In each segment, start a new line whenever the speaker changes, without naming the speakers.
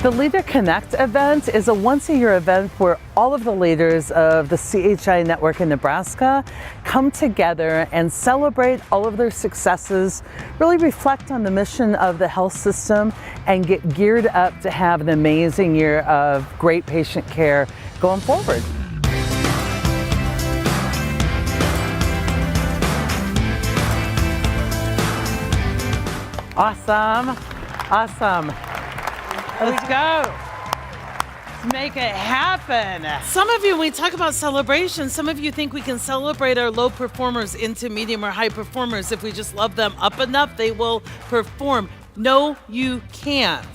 The Leader Connect event is a once-a-year event where all of the leaders of the CHI network in Nebraska come together and celebrate all of their successes, really reflect on the mission of the health system, and get geared up to have an amazing year of great patient care going forward. Awesome, awesome. Let's go. Let's make it happen.
Some of you, when we talk about celebration, some of you think we can celebrate our low performers into medium or high performers. If we just love them up enough, they will perform. No, you can't.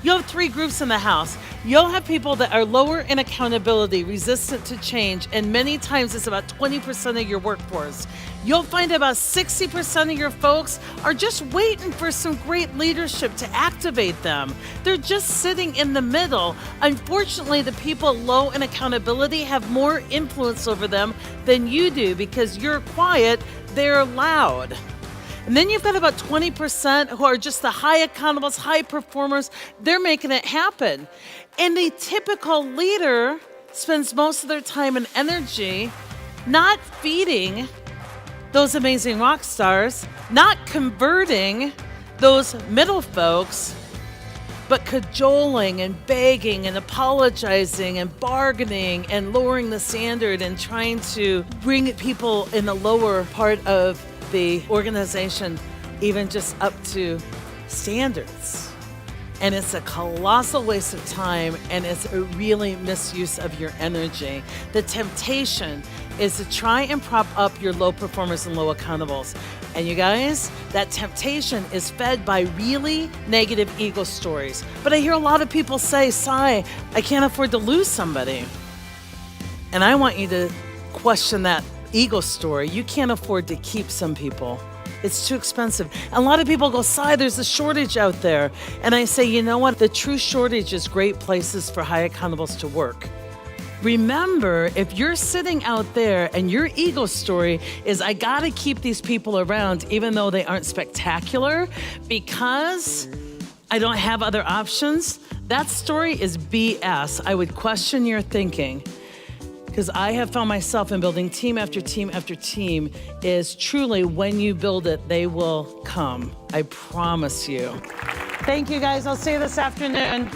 You'll have three groups in the house. You'll have people that are lower in accountability, resistant to change, and many times it's about 20% of your workforce. You'll find about 60% of your folks are just waiting for some great leadership to activate them. They're just sitting in the middle. Unfortunately, the people low in accountability have more influence over them than you do because you're quiet, they're loud. And then you've got about 20% who are just the high accountables, high performers. They're making it happen. And the typical leader spends most of their time and energy not feeding those amazing rock stars, not converting those middle folks, but cajoling and begging and apologizing and bargaining and lowering the standard and trying to bring people in the lower part of the organization even just up to standards. And it's a colossal waste of time, and it's a really misuse of your energy. The temptation is to try and prop up your low performers and low accountables. And you guys, that temptation is fed by really negative ego stories. But I hear a lot of people say, Sai, I can't afford to lose somebody. And I want you to question that ego story. You can't afford to keep some people. It's too expensive. And a lot of people go, Sai, there's a shortage out there. And I say, you know what? The true shortage is great places for high accountables to work. Remember, if you're sitting out there and your ego story is, I gotta keep these people around even though they aren't spectacular because I don't have other options, that story is BS. I would question your thinking. Because I have found myself in building team after team after team is truly when you build it, they will come. I promise you. Thank you guys. I'll see you this afternoon.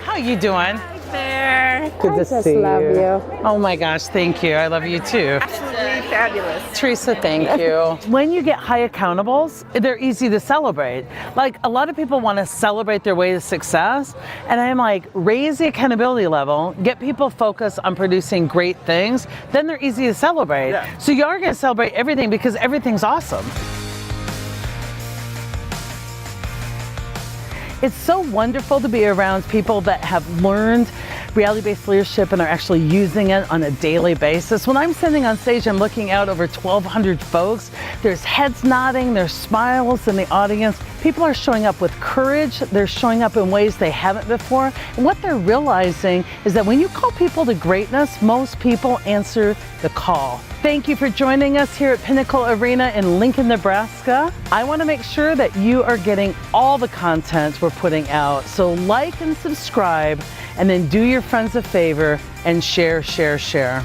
How you doing?
Hi there.
Good to see you.
I just love you.
Oh my gosh, thank you. I love you too.
Absolutely fabulous.
Teresa, thank you. When you get high accountables, they're easy to celebrate. Like a lot of people want to celebrate their way to success. And I'm like, raise the accountability level, get people focused on producing great things, then they're easy to celebrate. Yeah. So you are going to celebrate everything because everything's awesome. It's so wonderful to be around people that have learned reality-based leadership and are actually using it on a daily basis. When I'm sitting on stage and looking out over 1,200 folks, there's heads nodding, there's smiles in the audience. People are showing up with courage. They're showing up in ways they haven't before. And what they're realizing is that when you call people to greatness, most people answer the call. Thank you for joining us here at Pinnacle Arena in Lincoln, Nebraska. I want to make sure that you are getting all the content we're putting out. So like and subscribe, and then do your friends a favor and share, share, share.